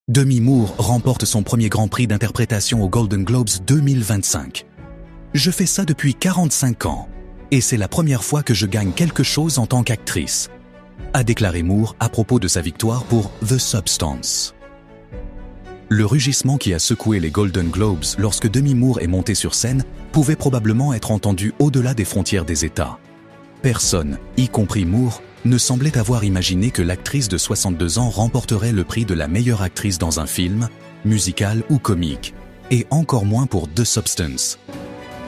Demi Moore remporte son premier Grand Prix d'interprétation aux Golden Globes 2025. Je fais ça depuis 45 ans, et c'est la première fois que je gagne quelque chose en tant qu'actrice, a déclaré Moore à propos de sa victoire pour The Substance. Le rugissement qui a secoué les Golden Globes lorsque Demi Moore est montée sur scène pouvait probablement être entendu au-delà des frontières des États. Personne, y compris Moore, ne semblait avoir imaginé que l'actrice de 62 ans remporterait le prix de la meilleure actrice dans un film, musical ou comique, et encore moins pour The Substance.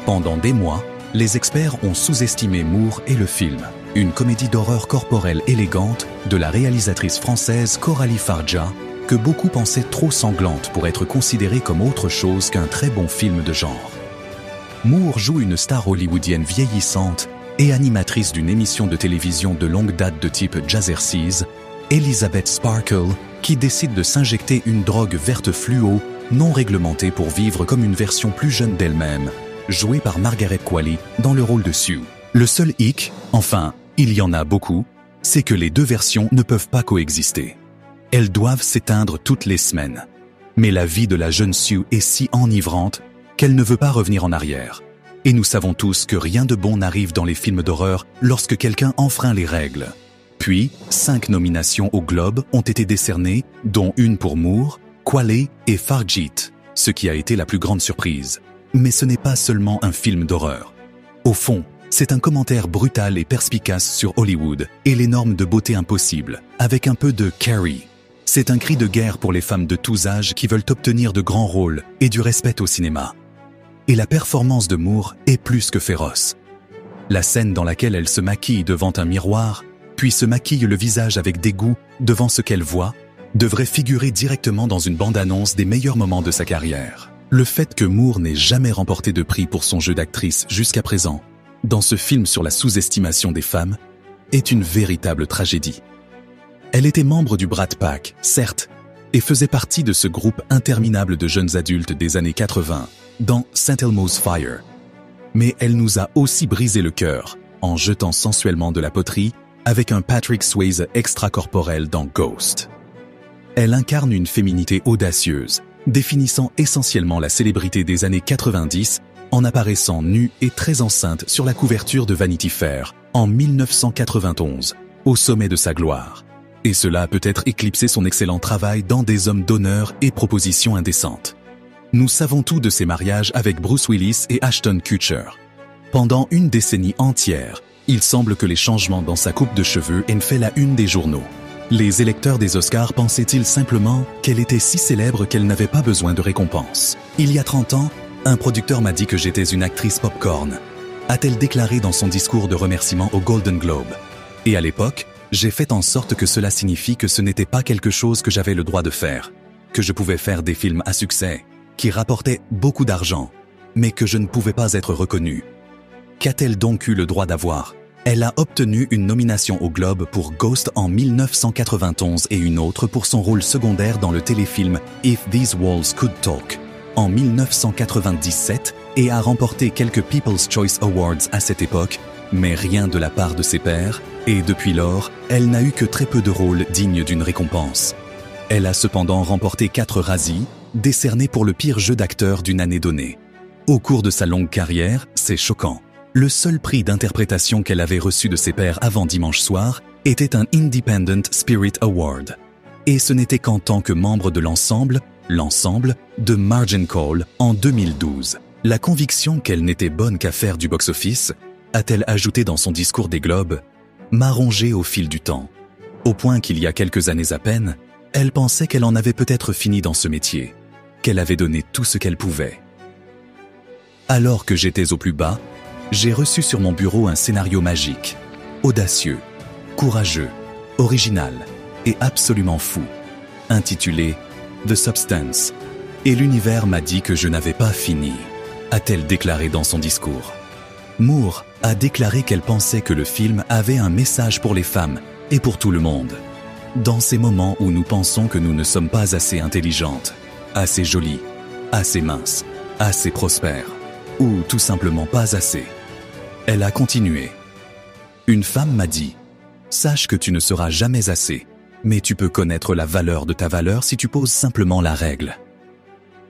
Pendant des mois, les experts ont sous-estimé Moore et le film, une comédie d'horreur corporelle élégante de la réalisatrice française Coralie Farja, que beaucoup pensaient trop sanglante pour être considérée comme autre chose qu'un très bon film de genre. Moore joue une star hollywoodienne vieillissante et animatrice d'une émission de télévision de longue date de type Jazzercise, Elizabeth Sparkle, qui décide de s'injecter une drogue verte fluo non réglementée pour vivre comme une version plus jeune d'elle-même, jouée par Margaret Qualley dans le rôle de Sue. Le seul hic, enfin, il y en a beaucoup, c'est que les deux versions ne peuvent pas coexister. Elles doivent s'éteindre toutes les semaines. Mais la vie de la jeune Sue est si enivrante qu'elle ne veut pas revenir en arrière. Et nous savons tous que rien de bon n'arrive dans les films d'horreur lorsque quelqu'un enfreint les règles. Puis, 5 nominations au Globe ont été décernées, dont une pour Moore, Qualley et Farjit, ce qui a été la plus grande surprise. Mais ce n'est pas seulement un film d'horreur. Au fond, c'est un commentaire brutal et perspicace sur Hollywood et les normes de beauté impossibles, avec un peu de Carrie. C'est un cri de guerre pour les femmes de tous âges qui veulent obtenir de grands rôles et du respect au cinéma. Et la performance de Moore est plus que féroce. La scène dans laquelle elle se maquille devant un miroir, puis se maquille le visage avec dégoût devant ce qu'elle voit, devrait figurer directement dans une bande-annonce des meilleurs moments de sa carrière. Le fait que Moore n'ait jamais remporté de prix pour son jeu d'actrice jusqu'à présent, dans ce film sur la sous-estimation des femmes, est une véritable tragédie. Elle était membre du Brat Pack, certes, et faisait partie de ce groupe interminable de jeunes adultes des années 80, dans St. Elmo's Fire. Mais elle nous a aussi brisé le cœur, en jetant sensuellement de la poterie, avec un Patrick Swayze extracorporel dans Ghost. Elle incarne une féminité audacieuse, définissant essentiellement la célébrité des années 90, en apparaissant nue et très enceinte sur la couverture de Vanity Fair, en 1991, au sommet de sa gloire. Et cela a peut-être éclipsé son excellent travail dans Des hommes d'honneur et Propositions indécentes. Nous savons tout de ses mariages avec Bruce Willis et Ashton Kutcher. Pendant une décennie entière, il semble que les changements dans sa coupe de cheveux aient fait la une des journaux. Les électeurs des Oscars pensaient-ils simplement qu'elle était si célèbre qu'elle n'avait pas besoin de récompense? Il y a 30 ans, un producteur m'a dit que j'étais une actrice popcorn, a-t-elle déclaré dans son discours de remerciement au Golden Globe. Et à l'époque, j'ai fait en sorte que cela signifie que ce n'était pas quelque chose que j'avais le droit de faire, que je pouvais faire des films à succès, qui rapportaient beaucoup d'argent, mais que je ne pouvais pas être reconnue. Qu'a-t-elle donc eu le droit d'avoir? Elle a obtenu une nomination au Globe pour Ghost en 1991 et une autre pour son rôle secondaire dans le téléfilm If These Walls Could Talk en 1997 et a remporté quelques People's Choice Awards à cette époque, mais rien de la part de ses pairs, et depuis lors, elle n'a eu que très peu de rôles dignes d'une récompense. Elle a cependant remporté 4 Razzies, décernés pour le pire jeu d'acteur d'une année donnée. Au cours de sa longue carrière, c'est choquant. Le seul prix d'interprétation qu'elle avait reçu de ses pairs avant dimanche soir était un Independent Spirit Award. Et ce n'était qu'en tant que membre de l'ensemble de Margin Call en 2012. La conviction qu'elle n'était bonne qu'à faire du box-office, a-t-elle ajouté dans son discours des Globes, m'a rongé au fil du temps, au point qu'il y a quelques années à peine, elle pensait qu'elle en avait peut-être fini dans ce métier, qu'elle avait donné tout ce qu'elle pouvait. Alors que j'étais au plus bas, j'ai reçu sur mon bureau un scénario magique, audacieux, courageux, original et absolument fou, intitulé The Substance, et l'univers m'a dit que je n'avais pas fini, a-t-elle déclaré dans son discours. Moore a déclaré qu'elle pensait que le film avait un message pour les femmes et pour tout le monde. Dans ces moments où nous pensons que nous ne sommes pas assez intelligentes, assez jolies, assez minces, assez prospères, ou tout simplement pas assez. Elle a continué. Une femme m'a dit « Sache que tu ne seras jamais assez, Mais tu peux connaître la valeur de ta valeur si tu poses simplement la règle.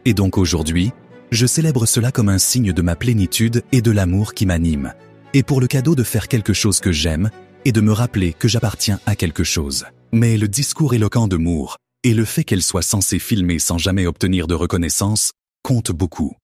Et donc aujourd'hui, je célèbre cela comme un signe de ma plénitude et de l'amour qui m'anime, et pour le cadeau de faire quelque chose que j'aime et de me rappeler que j'appartiens à quelque chose. Mais le discours éloquent de Moore et le fait qu'elle soit censée filmer sans jamais obtenir de reconnaissance compte beaucoup.